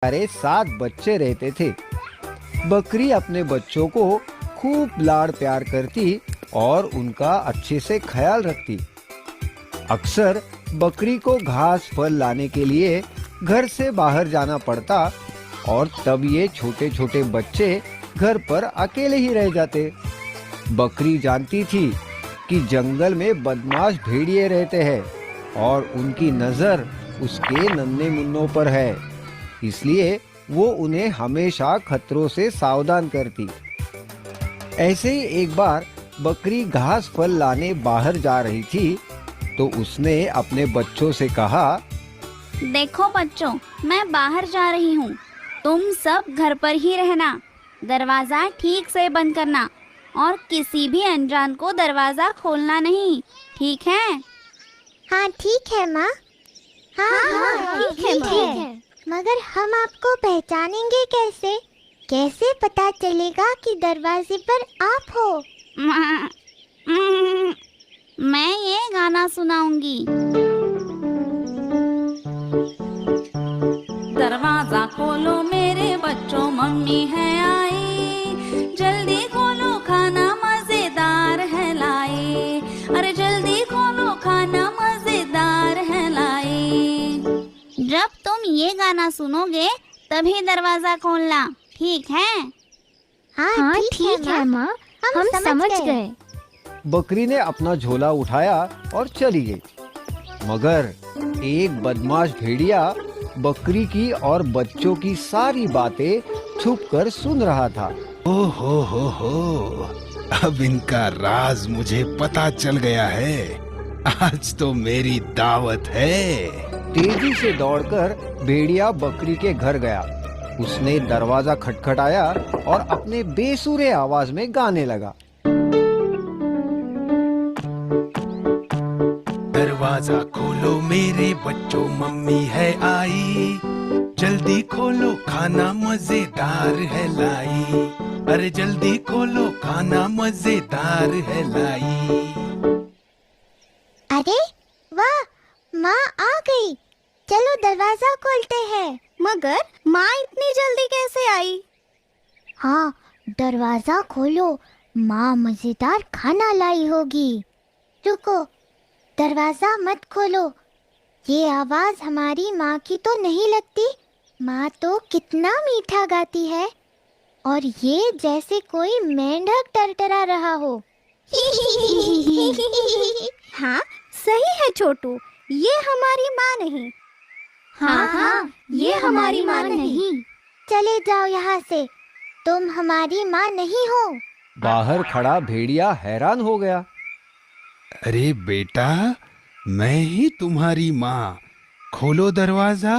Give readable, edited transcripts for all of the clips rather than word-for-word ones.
सारे 7 बच्चे रहते थे। बकरी अपने बच्चों को खूब लाड़ प्यार करती और उनका अच्छे से ख्याल रखती। अक्सर बकरी को घास फल लाने के लिए घर से बाहर जाना पड़ता और तब ये छोटे छोटे बच्चे घर पर अकेले ही रह जाते। बकरी जानती थी कि जंगल में बदमाश भेड़िए रहते हैं और उनकी नजर उसके नन्हे मुन्नों पर है, इसलिए वो उन्हें हमेशा खतरों से सावधान करती। ऐसे ही एक बार बकरी घास फल लाने बाहर जा रही थी तो उसने अपने बच्चों से कहा, देखो बच्चों, मैं बाहर जा रही हूँ। तुम सब घर पर ही रहना, दरवाजा ठीक से बंद करना और किसी भी अनजान को दरवाजा खोलना नहीं, ठीक है? हाँ ठीक है माँ। हाँ ठीक है। मगर हम आपको पहचानेंगे कैसे? कैसे पता चलेगा कि दरवाजे पर आप हो? मैं ये गाना सुनाऊंगी। दरवाजा खोलो मेरे बच्चों, मम्मी है आई। जल्दी खोलो खाना मजेदार है लाई। अरे जल्दी खोलो खाना मजेदार है लाई। जब तुम ये गाना सुनोगे तभी दरवाजा खोलना, ठीक है? हाँ ठीक है माँ, हम समझ गए। बकरी ने अपना झोला उठाया और चली गई। मगर एक बदमाश भेड़िया बकरी की और बच्चों की सारी बातें छुपकर सुन रहा था। हो, अब इनका राज मुझे पता चल गया है। आज तो मेरी दावत है। तेजी से दौड़कर भेड़िया बकरी के घर गया। उसने दरवाजा खटखटाया और अपने बेसुरे आवाज में गाने लगा। दरवाजा खोलो मेरे बच्चों, मम्मी है आई। जल्दी खोलो खाना मजेदार है लाई। अरे जल्दी खोलो खाना मजेदार है लाई। अरे वाह, माँ आ गई। चलो दरवाजा खोलते हैं। मगर माँ इतनी जल्दी कैसे आई? हाँ, दरवाजा खोलो, माँ मजेदार खाना लाई होगी। रुको, दरवाजा मत खोलो। ये आवाज हमारी माँ की तो नहीं लगती। माँ तो कितना मीठा गाती है और ये जैसे कोई मेंढक टरटरा रहा हो। हाँ सही है छोटू, ये हमारी माँ नहीं। हाँ, ये हमारी माँ नहीं। चले जाओ यहाँ से, तुम हमारी माँ नहीं हो। बाहर खड़ा भेड़िया हैरान हो गया। अरे बेटा, मैं ही तुम्हारी माँ। खोलो दरवाजा।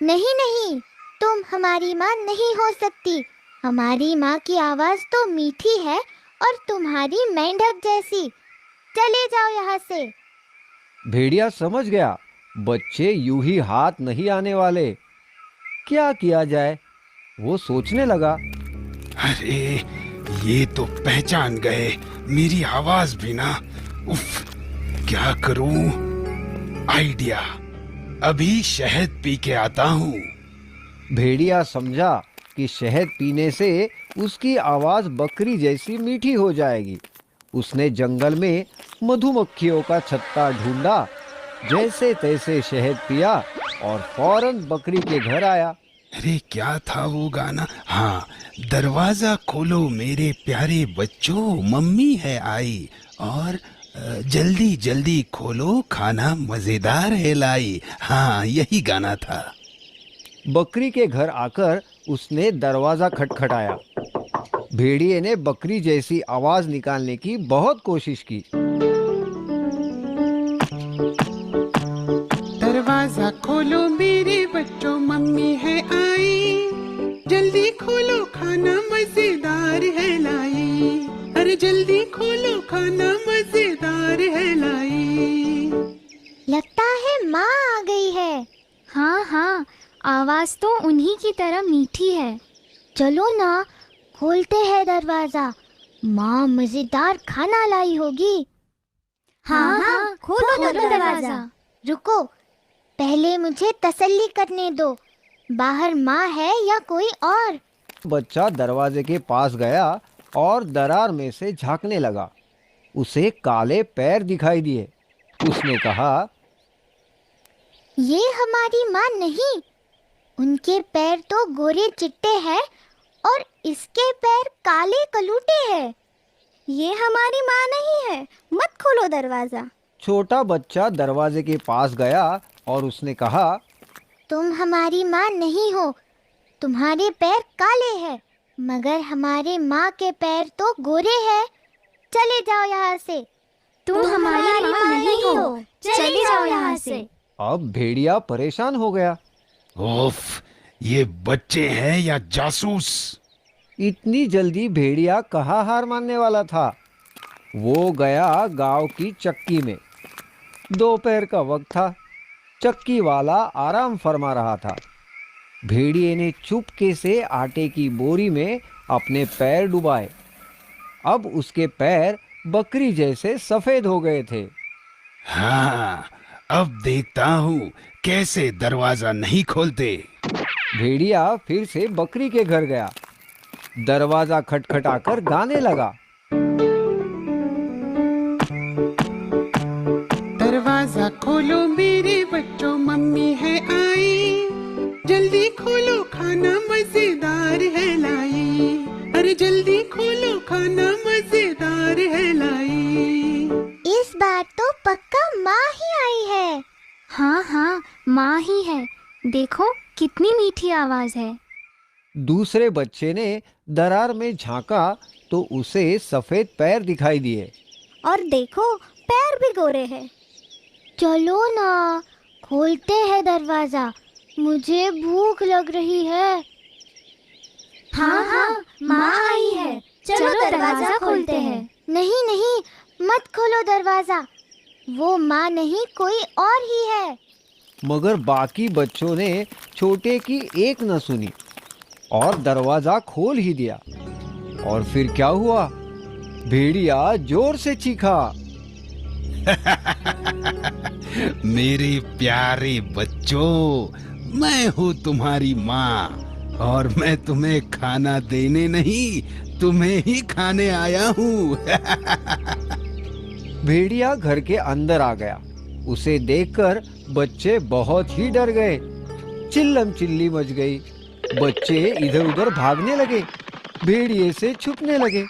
नहीं, तुम हमारी माँ नहीं हो सकती। हमारी माँ की आवाज तो मीठी है और तुम्हारी मेंढक जैसी। चले जाओ यहाँ से। भेड़िया समझ गया बच्चे यूं ही हाथ नहीं आने वाले। क्या किया जाए, वो सोचने लगा। अरे ये तो पहचान गए मेरी आवाज भी ना। उफ, क्या करूं? आइडिया, अभी शहद पी के आता हूँ। भेड़िया समझा कि शहद पीने से उसकी आवाज बकरी जैसी मीठी हो जाएगी। उसने जंगल में मधुमक्खियों का छत्ता ढूंढा, जैसे तैसे शहद पिया और फौरन बकरी के घर आया। अरे क्या था वो गाना? हाँ, दरवाजा खोलो मेरे प्यारे बच्चों, मम्मी है आई। और जल्दी जल्दी खोलो खाना मजेदार है लाई। हाँ, यही गाना था। बकरी के घर आकर उसने दरवाजा खटखटाया। भेड़िए ने बकरी जैसी आवाज निकालने की बहुत कोशिश की। दरवाजा खोलो मेरे बच्चों, मम्मी है आई। जल्दी खोलो खाना मजेदार है लाई। अरे जल्दी खोलो खाना मजेदार है लाई। लगता है माँ आ गई है। हाँ, आवाज तो उन्हीं की तरह मीठी है। चलो ना, खोलते हैं दरवाजा। माँ मजेदार खाना लाई होगी। हाँ, खोलो दरवाजा। रुको, पहले मुझे तसल्ली करने दो। बाहर माँ है या कोई और? बच्चा दरवाजे के पास गया और दरार में से झांकने लगा। उसे काले पैर दिखाई दिए। उसने कहा, ये हमारी माँ नहीं, उनके पैर तो गोरे चिट्टे हैं और इसके पैर काले कलूटे हैं। ये हमारी माँ नहीं है, मत खोलो दरवाजा। छोटा बच्चा दरवाजे के पास गया और उसने कहा, तुम हमारी माँ नहीं हो, तुम्हारे पैर काले हैं, मगर हमारे माँ के पैर तो गोरे हैं। चले जाओ यहाँ से। तुम हमारी माँ नहीं हो, चले जाओ यहाँ से। अब भेड़िया परेशान हो गया। ओफ, ये बच्चे हैं या जासूस? इतनी जल्दी भेड़िया कहाँ हार मानने वाला था। वो गया गांव की चक्की में। दोपहर का वक्त था। चक्की वाला आराम फरमा रहा था। भेड़िए ने चुपके से आटे की बोरी में अपने पैर डुबाए। अब उसके पैर बकरी जैसे सफेद हो गए थे। हाँ, अब देखता हूँ कैसे दरवाजा नहीं खोलते। भेड़िया फिर से बकरी के घर गया। दरवाजा खटखटाकर गाने लगा। दरवाजा खोलो मेरे बच्चों, मम्मी है आई। जल्दी खोलो, खाना मजेदार है लाई। अरे जल्दी खोलो, खाना मजेदार है लाई। इस बार तो पक्का माँ ही आई है। हाँ हाँ, माँ ही है। देखो कितनी मीठी आवाज है। दूसरे बच्चे ने दरार में झांका तो उसे सफेद पैर दिखाई दिए। और देखो, पैर भी गोरे हैं। चलो ना, खोलते हैं दरवाजा, मुझे भूख लग रही है। हाँ हाँ, माँ आई है। चलो दरवाजा खोलते हैं। नहीं नहीं, मत खोलो दरवाजा, वो माँ नहीं कोई और ही है। मगर बाकी बच्चों ने छोटे की एक न सुनी और दरवाजा खोल ही दिया। और फिर क्या हुआ? भेड़िया जोर से चीखा। मेरे प्यारे बच्चों, मैं हूँ तुम्हारी माँ और मैं तुम्हें खाना देने नहीं, तुम्हें ही खाने आया हूँ। भेड़िया घर के अंदर आ गया। उसे देखकर बच्चे बहुत ही डर गए। चिल्लम चिल्ली मच गई। बच्चे इधर उधर भागने लगे, भेड़िए से छुपने लगे।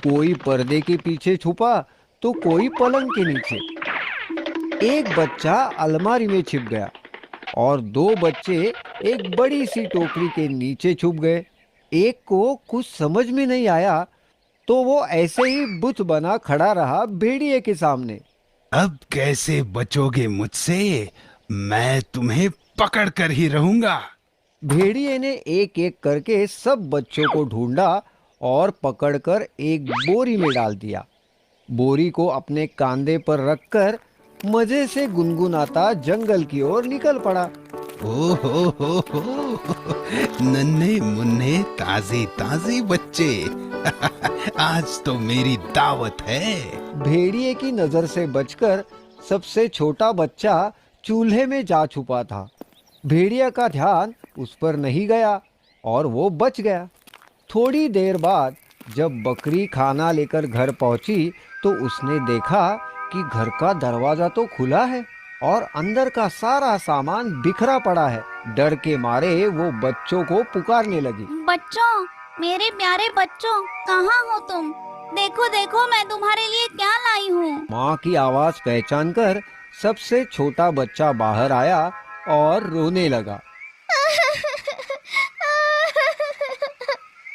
कोई पर्दे के पीछे छुपा तो कोई पलंग के नीचे। एक बच्चा अलमारी में छिप गया और दो बच्चे एक बड़ी सी टोकरी के नीचे छुप गए। एक को कुछ समझ में नहीं आया तो वो ऐसे ही बुत बना खड़ा रहा भेड़िए के सामने। अब कैसे बचोगे मुझसे? मैं तुम्हें पकड़ कर ही रहूंगा। भेड़िए ने एक एक करके सब बच्चों को ढूंढा और पकड़कर एक बोरी में डाल दिया। बोरी को अपने कांधे पर रखकर मजे से गुनगुनाता जंगल की ओर निकल पड़ा। ओ हो, नन्हे मुन्ने ताजे ताजे बच्चे। आज तो मेरी दावत है। भेड़िए की नजर से बचकर सबसे छोटा बच्चा चूल्हे में जा छुपा था। भेड़िया का ध्यान उस पर नहीं गया और वो बच गया। थोड़ी देर बाद जब बकरी खाना लेकर घर पहुंची तो उसने देखा कि घर का दरवाजा तो खुला है और अंदर का सारा सामान बिखरा पड़ा है। डर के मारे वो बच्चों को पुकारने लगी। बच्चों, मेरे प्यारे बच्चों, कहाँ हो तुम? देखो देखो, मैं तुम्हारे लिए क्या लाई हूँ। माँ की आवाज पहचान कर सबसे छोटा बच्चा बाहर आया और रोने लगा।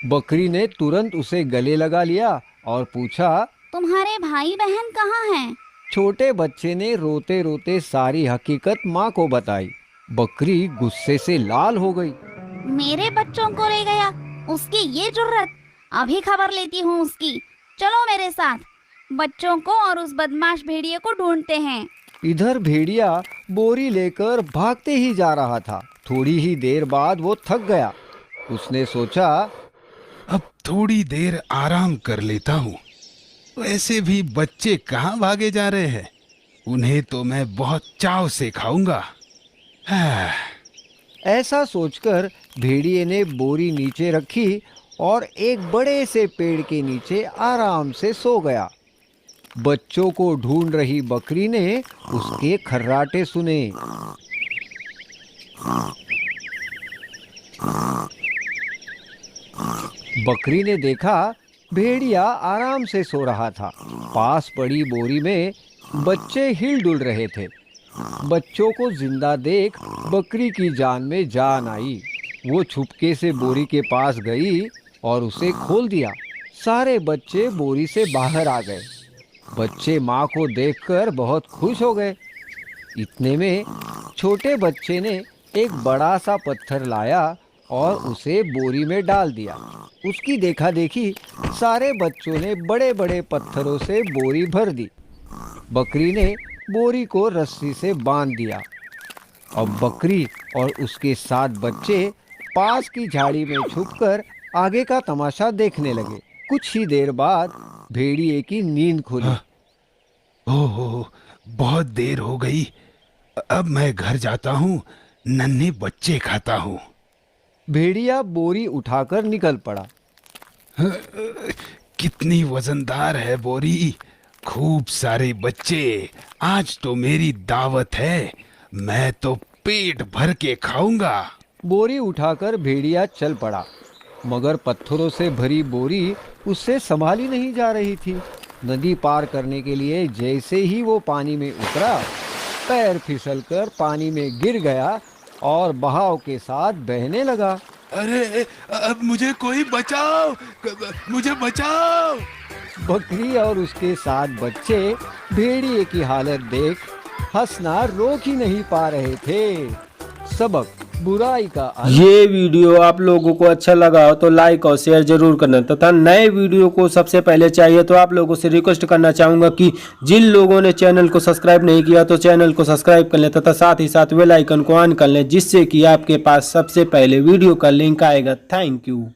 बकरी ने तुरंत उसे गले लगा लिया और पूछा, तुम्हारे भाई बहन कहाँ हैं? छोटे बच्चे ने रोते रोते सारी हकीकत माँ को बताई। बकरी गुस्से से लाल हो गई। मेरे बच्चों को ले गया, उसकी ये जुर्रत! अभी खबर लेती हूँ उसकी। चलो मेरे साथ, बच्चों को और उस बदमाश भेड़िए को ढूंढते हैं। इधर भेड़िया बोरी लेकर भागते ही जा रहा था। थोड़ी ही देर बाद वो थक गया। उसने सोचा, अब थोड़ी देर आराम कर लेता हूँ। वैसे भी बच्चे कहाँ भागे जा रहे हैं, उन्हें तो मैं बहुत चाव से खाऊंगा। ऐसा सोचकर भेड़िए ने बोरी नीचे रखी और एक बड़े से पेड़ के नीचे आराम से सो गया। बच्चों को ढूंढ रही बकरी ने उसके खर्राटे सुने। बकरी ने देखा भेड़िया आराम से सो रहा था। पास पड़ी बोरी में बच्चे हिल डुल रहे थे। बच्चों को जिंदा देख बकरी की जान में जान आई। वो छुपके से बोरी के पास गई और उसे खोल दिया। सारे बच्चे बोरी से बाहर आ गए। बच्चे माँ को देखकर बहुत खुश हो गए। इतने में छोटे बच्चे ने एक बड़ा सा पत्थर लाया और उसे बोरी में डाल दिया। उसकी देखा देखी सारे बच्चों ने बड़े बड़े पत्थरों से बोरी भर दी। बकरी ने बोरी को रस्सी से बांध दिया। अब बकरी और उसके 7 बच्चे पास की झाड़ी में छुपकर आगे का तमाशा देखने लगे। कुछ ही देर बाद भेड़िए की नींद खुली। ओहो, बहुत देर हो गई। अब मैं घर जाता हूँ, नन्हे बच्चे खाता हूँ। भेड़िया बोरी उठाकर निकल पड़ा। कितनी वजनदार है बोरी। खूब सारे बच्चे, आज तो मेरी दावत है। मैं तो पेट भर के खाऊंगा। बोरी उठाकर भेड़िया चल पड़ा, मगर पत्थरों से भरी बोरी उससे संभाली नहीं जा रही थी। नदी पार करने के लिए जैसे ही वो पानी में उतरा, पैर फिसलकर पानी में गिर गया और बहाव के साथ बहने लगा। अरे, अब मुझे कोई बचाओ, मुझे बचाओ। बकरी और उसके 7 बच्चे भेड़िए की हालत देख हंसना रोक ही नहीं पा रहे थे। सबक, बुराई का अंत। ये वीडियो आप लोगों को अच्छा लगा हो तो लाइक और शेयर जरूर करना तथा नए वीडियो को सबसे पहले चाहिए तो आप लोगों से रिक्वेस्ट करना चाहूंगा कि जिन लोगों ने चैनल को सब्सक्राइब नहीं किया तो चैनल को सब्सक्राइब कर लें तथा साथ ही साथ बेल आइकन को ऑन कर लें, जिससे कि आपके पास सबसे पहले वीडियो का लिंक आएगा। Thank you.